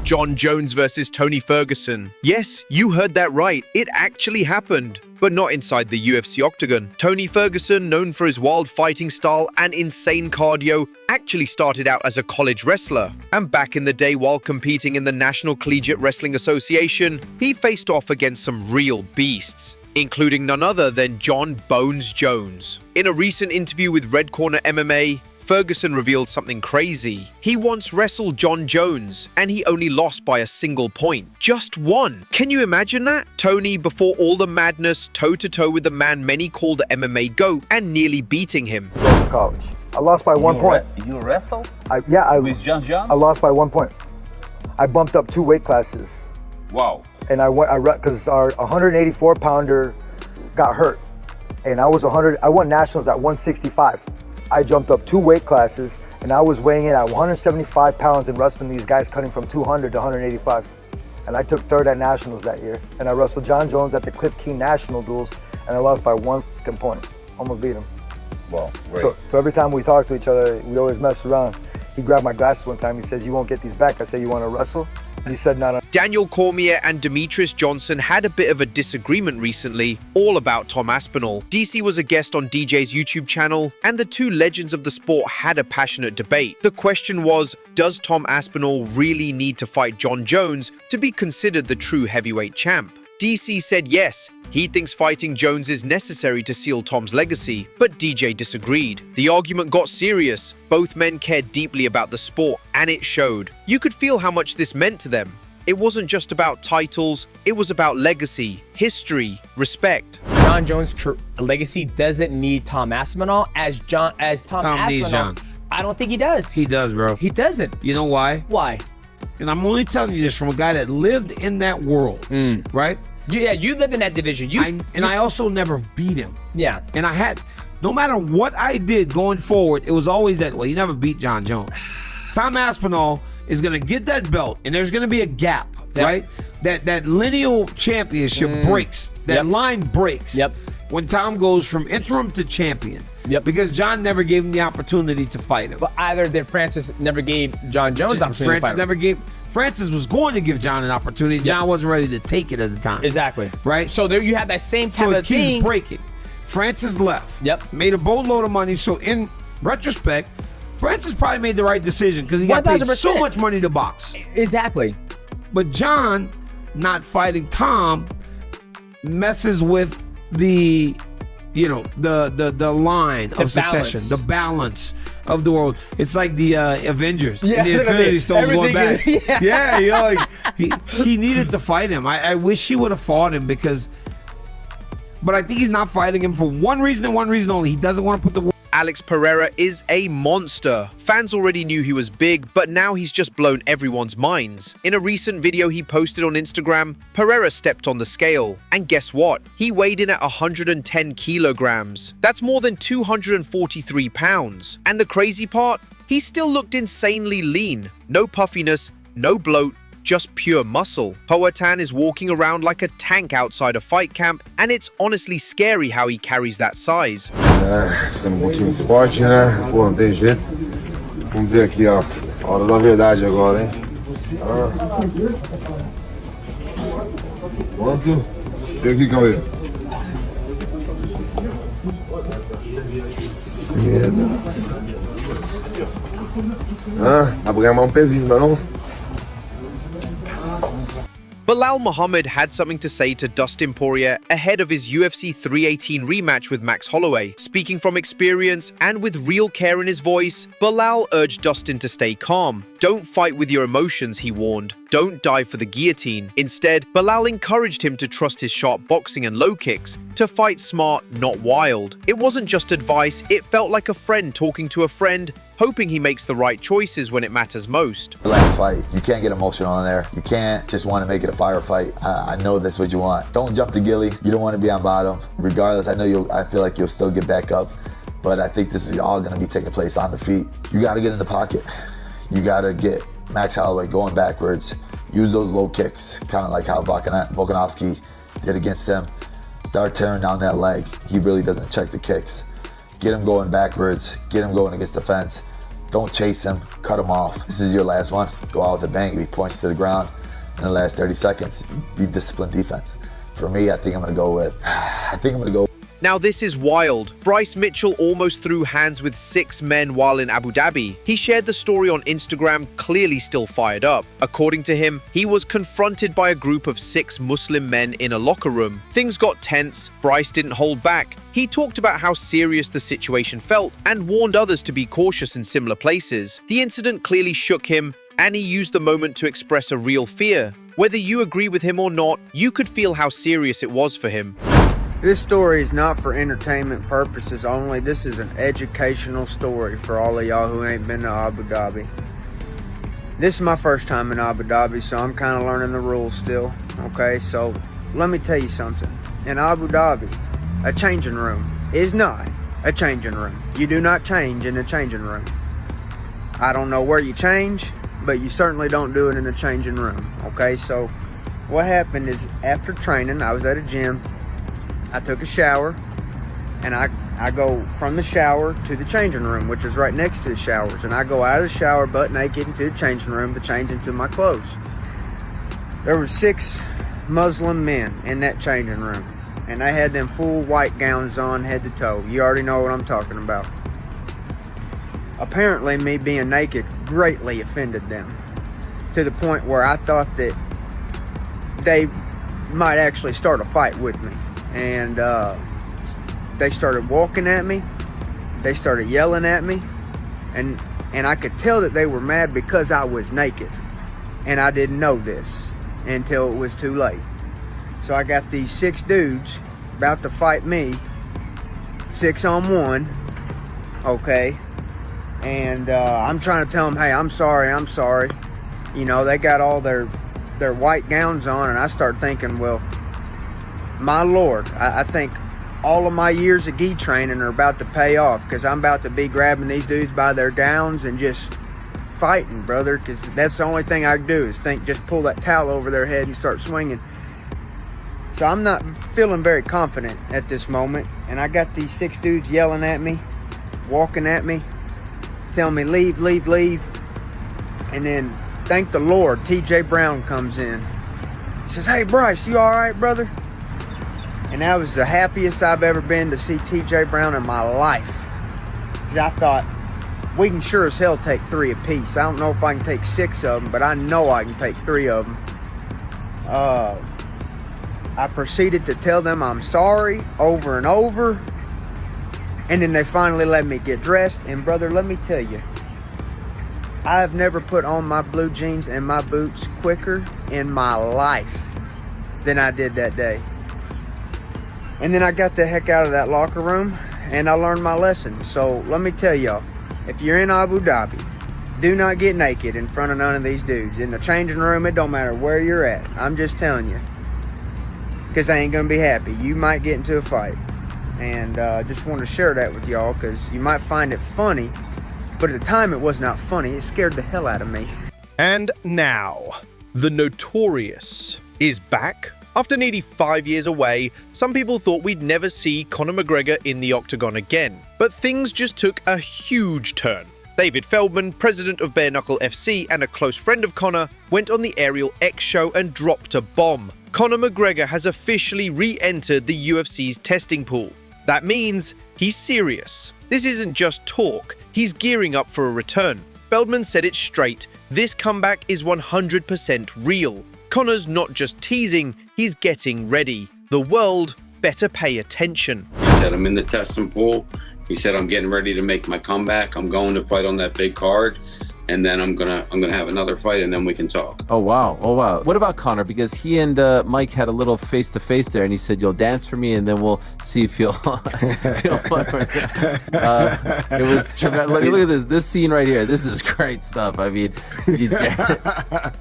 Jon Jones versus Tony Ferguson. Yes, you heard that right. It actually happened. But not inside the UFC octagon. Tony Ferguson, known for his wild fighting style and insane cardio, actually started out as a college wrestler. And back in the day, while competing in the National Collegiate Wrestling Association, he faced off against some real beasts, including none other than Jon Bones Jones. In a recent interview with Red Corner MMA, Ferguson revealed something crazy. He once wrestled Jon Jones, and he only lost by a single point. Just one. Can you imagine that? Tony, before all the madness, toe-to-toe with the man many call the MMA GOAT, and nearly beating him. College. I lost by 1 point. You wrestled? With Jon Jones? I lost by 1 point. I bumped up 2 weight classes. Wow. And I because our 184 pounder got hurt. And I won nationals at 165. I jumped up 2 weight classes, and I was weighing in at 175 pounds and wrestling these guys cutting from 200 to 185. And I took 3rd at nationals that year. And I wrestled Jon Jones at the Cliff Key National Duels, and I lost by 1 point. Almost beat him. Wow, great. So every time we talk to each other, we always mess around. He grabbed my glasses one time. He says, "You won't get these back." I said, "You want to wrestle?" And he said, "No, no." Daniel Cormier and Demetrius Johnson had a bit of a disagreement recently, all about Tom Aspinall. DC was a guest on DJ's YouTube channel, and the two legends of the sport had a passionate debate. The question was, does Tom Aspinall really need to fight Jon Jones to be considered the true heavyweight champ? DC said yes, he thinks fighting Jones is necessary to seal Tom's legacy, but DJ disagreed. The argument got serious. Both men cared deeply about the sport, and it showed. You could feel how much this meant to them. It wasn't just about titles, it was about legacy, history, respect. Jon Jones' legacy doesn't need Tom Aspinall as Tom Aspinall. Needs Jon. I don't think he does. He does, bro. He doesn't. You know why? Why? And I'm only telling you this from a guy that lived in that world, right? Yeah, you lived in that division. I also never beat him. Yeah. And I had, no matter what I did going forward, it was always that, well, he never beat Jon Jones. Tom Aspinall is going to get that belt, and there's going to be a gap, right? That lineal championship breaks. That line breaks. When Tom goes from interim to champion. Because Jon never gave him the opportunity to fight him. But either did Francis never gave Jon Jones opportunity to fight him. Francis was going to give Jon an opportunity. Jon wasn't ready to take it at the time. Exactly. Right? So there you have that same type of thing. So it keeps breaking. Francis left. Made a boatload of money. So in retrospect, Francis probably made the right decision because he got paid so much money to box. Exactly. But Jon not fighting Tom messes with the the line of succession, the balance of the world. It's like the Avengers. The Infinity Stones going back. He needed to fight him. I wish he would have fought him but I think he's not fighting him for one reason and one reason only. He doesn't want to put the Alex Pereira is a monster. Fans already knew he was big, but now he's just blown everyone's minds. In a recent video he posted on Instagram, Pereira stepped on the scale. And guess what? He weighed in at 110 kilograms. That's more than 243 pounds. And the crazy part? He still looked insanely lean. No puffiness, no bloat, just pure muscle. Poatan is walking around like a tank outside a fight camp, and it's honestly scary how he carries that size. Ficando pouquinho forte, né? Pô, não tem jeito. Vamos ver aqui, ó. A hora da verdade agora, hein? Quanto? Vem aqui, Cauê. Cedo. Dá pra ganhar um pezinho, não? Belal Muhammad had something to say to Dustin Poirier ahead of his UFC 318 rematch with Max Holloway. Speaking from experience and with real care in his voice, Belal urged Dustin to stay calm. Don't fight with your emotions, he warned. Don't dive for the guillotine. Instead, Belal encouraged him to trust his sharp boxing and low kicks, to fight smart, not wild. It wasn't just advice, it felt like a friend talking to a friend, hoping he makes the right choices when it matters most. Relax fight. You can't get emotional in there. You can't just want to make it a firefight. I know that's what you want. Don't jump the ghillie. You don't want to be on bottom. Regardless, I feel like you'll still get back up, but I think this is all going to be taking place on the feet. You got to get in the pocket. You got to get Max Holloway going backwards. Use those low kicks, kind of like how Volkanovski did against him. Start tearing down that leg. He really doesn't check the kicks. Get him going backwards, get him going against the fence. Don't chase him, cut him off. This is your last one. Go out with a bang. If he points to the ground in the last 30 seconds, be disciplined defense. For me, I think I'm gonna go. Now this is wild. Bryce Mitchell almost threw hands with 6 men while in Abu Dhabi. He shared the story on Instagram, clearly still fired up. According to him, he was confronted by a group of 6 Muslim men in a locker room. Things got tense. Bryce didn't hold back. He talked about how serious the situation felt and warned others to be cautious in similar places. The incident clearly shook him, and he used the moment to express a real fear. Whether you agree with him or not, you could feel how serious it was for him. This story is not for entertainment purposes only. This is an educational story for all of y'all who ain't been to Abu Dhabi. This is my first time in Abu Dhabi, so I'm kind of learning the rules still. Okay, so let me tell you something. In Abu Dhabi, a changing room is not a changing room. You do not change in a changing room. I don't know where you change, but you certainly don't do it in a changing room. Okay, so what happened is after training, I was at a gym. I took a shower, and I go from the shower to the changing room, which is right next to the showers. And I go out of the shower butt naked into the changing room to change into my clothes. There were 6 Muslim men in that changing room, and they had them full white gowns on head to toe. You already know what I'm talking about. Apparently, me being naked greatly offended them, to the point where I thought that they might actually start a fight with me. And they started walking at me. They started yelling at me. And I could tell that they were mad because I was naked. And I didn't know this until it was too late. So I got these 6 dudes about to fight me, 6 on 1, okay? And I'm trying to tell them, hey, I'm sorry. You know, they got all their white gowns on, and I start thinking, well, my Lord, I think all of my years of gi training are about to pay off, because I'm about to be grabbing these dudes by their gowns and just fighting, brother, because that's the only thing I can do is just pull that towel over their head and start swinging. So I'm not feeling very confident at this moment, and I got these 6 dudes yelling at me, walking at me, telling me leave, leave, leave. And then, thank the Lord, TJ Brown comes in. He says, hey Bryce, you all right, brother? And that was the happiest I've ever been to see TJ Brown in my life. Because I thought, we can sure as hell take 3 apiece. I don't know if I can take 6 of them, but I know I can take 3 of them. I proceeded to tell them I'm sorry over and over. And then they finally let me get dressed. And brother, let me tell you, I have never put on my blue jeans and my boots quicker in my life than I did that day. And then I got the heck out of that locker room and I learned my lesson. So let me tell y'all, if you're in Abu Dhabi, do not get naked in front of none of these dudes. In the changing room, it don't matter where you're at. I'm just telling you. Because I ain't going to be happy. You might get into a fight. And I just want to share that with y'all because you might find it funny. But at the time, it was not funny. It scared the hell out of me. And now, the Notorious is back. After nearly 5 years away, some people thought we'd never see Conor McGregor in the octagon again. But things just took a huge turn. David Feldman, president of Bare Knuckle FC and a close friend of Conor, went on the Aerial X show and dropped a bomb. Conor McGregor has officially re-entered the UFC's testing pool. That means he's serious. This isn't just talk, he's gearing up for a return. Feldman said it straight, this comeback is 100% real. Conor's not just teasing, he's getting ready. The world better pay attention. He said, I'm in the testing pool. He said, I'm getting ready to make my comeback. I'm going to fight on that big card. And then I'm gonna have another fight, and then we can talk. Oh wow! Oh wow! What about Conor? Because he and Mike had a little face-to-face there, and he said, "You'll dance for me, and then we'll see if you'll." It was tremendous. Look at this scene right here. This is great stuff. I mean, the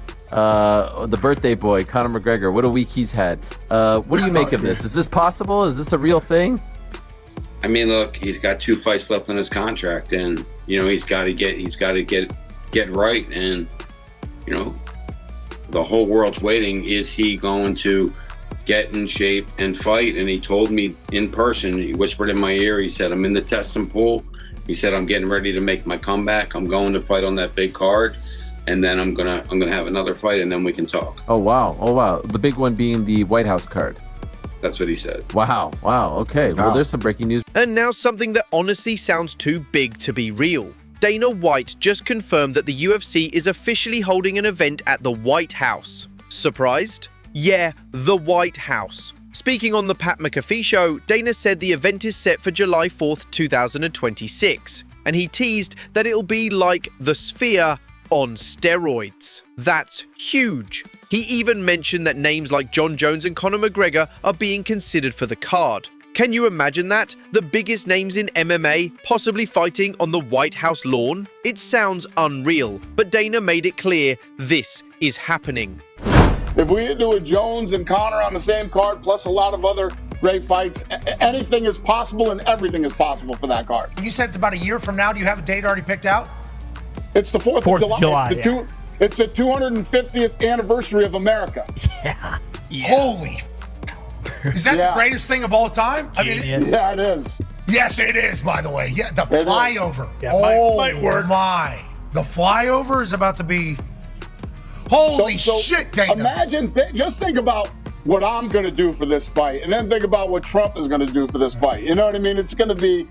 birthday boy, Conor McGregor. What a week he's had. What do you make of this? Is this possible? Is this a real thing? I mean, look, he's got 2 fights left on his contract, and you know he's got to get right, and you know the whole world's waiting. Is he going to get in shape and fight? And he told me in person, he whispered in my ear, he said, I'm in the testing pool He said, I'm getting ready to make my comeback. I'm going to fight on that big card, and then I'm gonna have another fight, and then we can talk. Oh wow. The big one being the White House card. That's what he said. Wow. Okay. Well, there's some breaking news. And now something that honestly sounds too big to be real. Dana White just confirmed that the UFC is officially holding an event at the White House. Surprised? Yeah, the White House. Speaking on the Pat McAfee show, Dana said the event is set for July 4th, 2026, and he teased that it'll be like the Sphere on steroids. That's huge. He even mentioned that names like Jon Jones and Conor McGregor are being considered for the card. Can you imagine that? The biggest names in MMA possibly fighting on the White House lawn? It sounds unreal, but Dana made it clear this is happening. If we do a Jones and Conor on the same card, plus a lot of other great fights, anything is possible and everything is possible for that card. You said it's about a year from now. Do you have a date already picked out? It's the 4th of July. It's the 4th 250th anniversary of America. Yeah. Holy is that the greatest thing of all time? I mean, yeah, it is. Yes, it is, by the way. Yeah, the It flyover. Yeah, might work. My. The flyover is about to be holy shit, Dana. Imagine, just think about what I'm going to do for this fight, and then think about what Trump is going to do for this fight. You know what I mean? It's going to be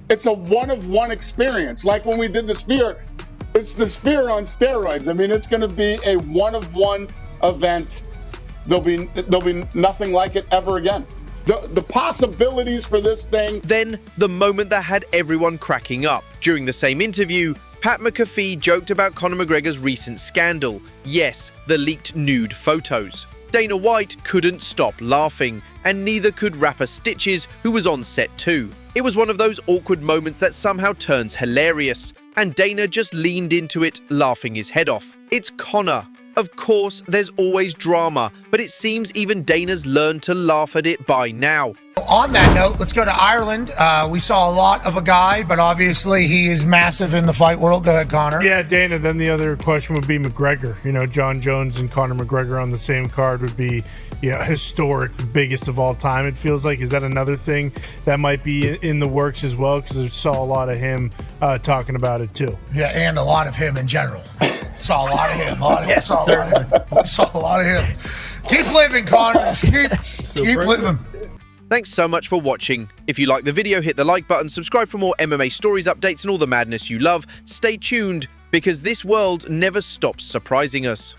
it's a one-of-one experience. Like when we did the Sphere, it's the Sphere on steroids. I mean, it's going to be a one-of-one event. There'll be nothing like it ever again. The possibilities for this thing. Then, the moment that had everyone cracking up. During the same interview, Pat McAfee joked about Conor McGregor's recent scandal. Yes, the leaked nude photos. Dana White couldn't stop laughing, and neither could rapper Stitches, who was on set too. It was one of those awkward moments that somehow turns hilarious, and Dana just leaned into it, laughing his head off. It's Conor. Of course, there's always drama, but it seems even Dana's learned to laugh at it by now. On that note, let's go to Ireland. We saw a lot of a guy, but obviously he is massive in the fight world. Go ahead, Connor. Yeah, Dana, then the other question would be McGregor. You know, Jon Jones and Conor McGregor on the same card would be, historic, the biggest of all time, it feels like. Is that another thing that might be in the works as well? Because I saw a lot of him talking about it too. Yeah, and a lot of him in general. Saw a lot of him. Saw a lot of him. Keep living, Connor. Just keep living. Thanks so much for watching. If you like the video, hit the like button, subscribe for more MMA stories, updates, and all the madness you love. Stay tuned, because this world never stops surprising us.